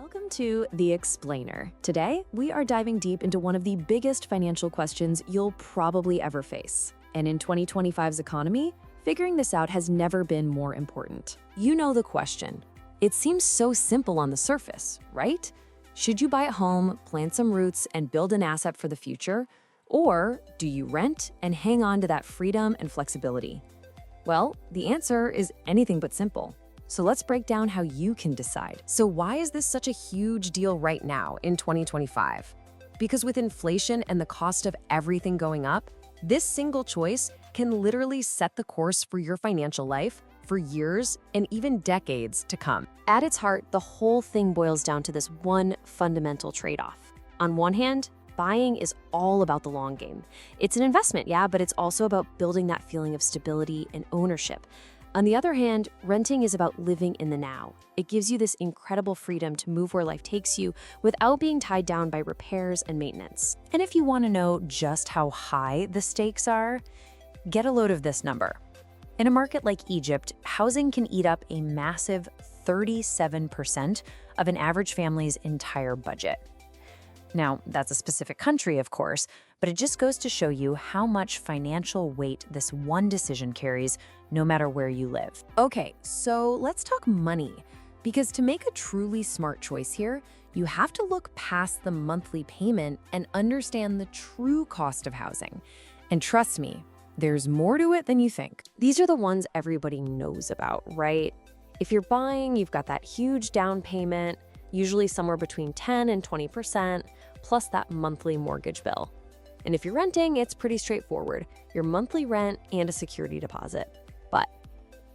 Welcome to The Explainer. Today, we are diving deep into one of the biggest financial questions you'll probably ever face. And in 2025's economy, figuring this out has never been more important. You know the question. It seems so simple on the surface, right? Should you buy a home, plant some roots, and build an asset for the future? Or do you rent and hang on to that freedom and flexibility? Well, the answer is anything but simple. So let's break down how you can decide. So why is this such a huge deal right now in 2025? Because with inflation and the cost of everything going up, this single choice can literally set the course for your financial life for years and even decades to come. At its heart, the whole thing boils down to this one fundamental trade-off. On one hand, buying is all about the long game. It's an investment, yeah, but it's also about building that feeling of stability and ownership. On the other hand, renting is about living in the now. It gives you this incredible freedom to move where life takes you without being tied down by repairs and maintenance. And if you want to know just how high the stakes are, get a load of this number. In a market like Egypt, housing can eat up a massive 37% of an average family's entire budget. Now, that's a specific country, of course, but it just goes to show you how much financial weight this one decision carries, no matter where you live. Okay, so let's talk money, because to make a truly smart choice here, you have to look past the monthly payment and understand the true cost of housing. And trust me, there's more to it than you think. These are the ones everybody knows about, right? If you're buying, you've got that huge down payment, usually somewhere between 10 and 20%, plus that monthly mortgage bill. And if you're renting, it's pretty straightforward, your monthly rent and a security deposit. But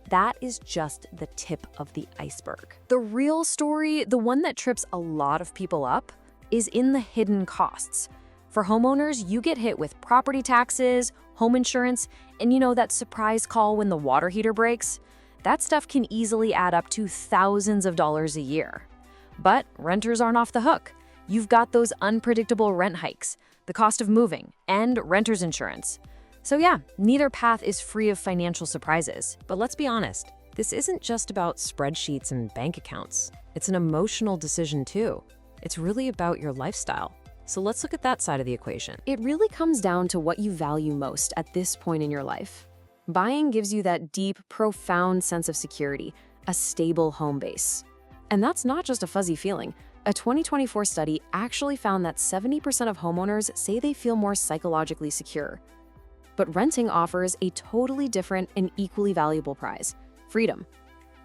that is just the tip of the iceberg. The real story, the one that trips a lot of people up, is in the hidden costs. For homeowners, you get hit with property taxes, home insurance, and that surprise call when the water heater breaks. That stuff can easily add up to thousands of dollars a year. But renters aren't off the hook. You've got those unpredictable rent hikes, the cost of moving, and renter's insurance. So yeah, neither path is free of financial surprises. But let's be honest, this isn't just about spreadsheets and bank accounts. It's an emotional decision too. It's really about your lifestyle. So let's look at that side of the equation. It really comes down to what you value most at this point in your life. Buying gives you that deep, profound sense of security, a stable home base. And that's not just a fuzzy feeling. A 2024 study actually found that 70% of homeowners say they feel more psychologically secure. But renting offers a totally different and equally valuable prize: freedom.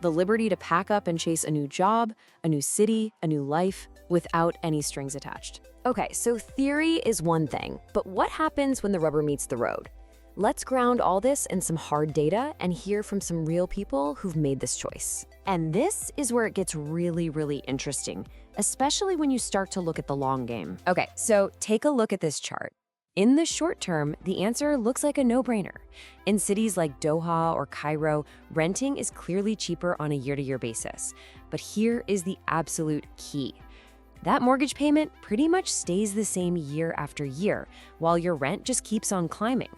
The liberty to pack up and chase a new job, a new city, a new life, without any strings attached. Okay, so theory is one thing, but what happens when the rubber meets the road? Let's ground all this in some hard data and hear from some real people who've made this choice. And this is where it gets really, really interesting, especially when you start to look at the long game. Okay, so take a look at this chart. In the short term, the answer looks like a no-brainer. In cities like Doha or Cairo, renting is clearly cheaper on a year-to-year basis. But here is the absolute key. That mortgage payment pretty much stays the same year after year, while your rent just keeps on climbing.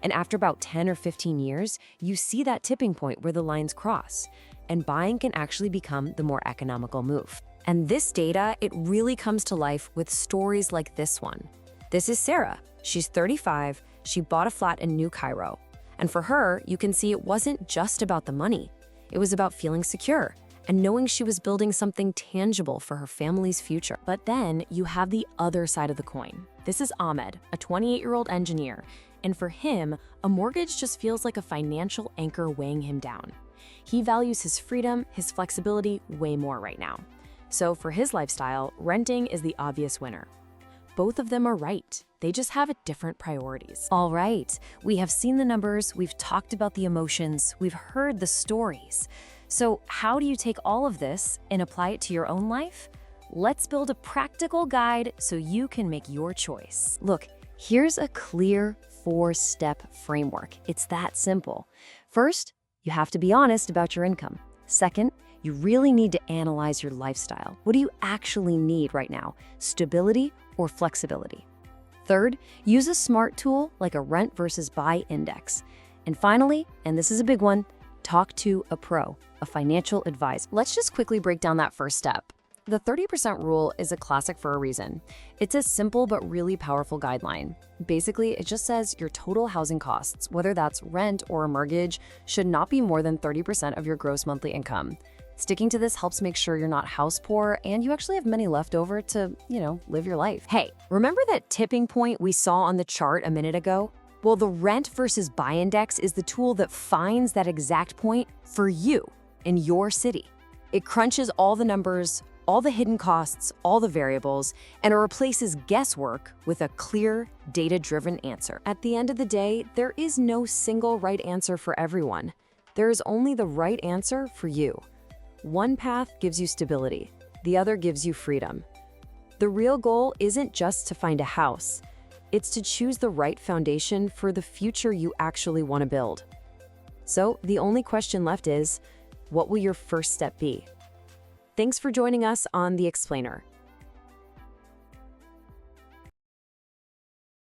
And after about 10 or 15 years, you see that tipping point where the lines cross, and buying can actually become the more economical move. And this data, it really comes to life with stories like this one. This is Sarah. She's 35. She bought a flat in New Cairo. And for her, you can see it wasn't just about the money. It was about feeling secure and knowing she was building something tangible for her family's future. But then you have the other side of the coin. This is Ahmed, a 28-year-old engineer. And for him, a mortgage just feels like a financial anchor weighing him down. He values his freedom, his flexibility way more right now. So for his lifestyle, renting is the obvious winner. Both of them are right. They just have different priorities. All right, we have seen the numbers, we've talked about the emotions, we've heard the stories. So how do you take all of this and apply it to your own life? Let's build a practical guide so you can make your choice. Look, here's a clear 4-step framework. It's that simple. First, you have to be honest about your income. Second, you really need to analyze your lifestyle. What do you actually need right now? Stability or flexibility? Third, use a smart tool like a rent versus buy index. And finally, and this is a big one, talk to a pro, a financial advisor. Let's just quickly break down that first step. The 30% rule is a classic for a reason. It's a simple but really powerful guideline. Basically, it just says your total housing costs, whether that's rent or a mortgage, should not be more than 30% of your gross monthly income. Sticking to this helps make sure you're not house poor and you actually have money left over to, live your life. Hey, remember that tipping point we saw on the chart a minute ago? Well, the rent versus buy index is the tool that finds that exact point for you in your city. It crunches all the numbers, all the hidden costs, all the variables, and it replaces guesswork with a clear, data-driven answer. At the end of the day, there is no single right answer for everyone. There is only the right answer for you. One path gives you stability, the other gives you freedom. The real goal isn't just to find a house. It's to choose the right foundation for the future you actually want to build. So the only question left is, what will your first step be? Thanks for joining us on The Explainer.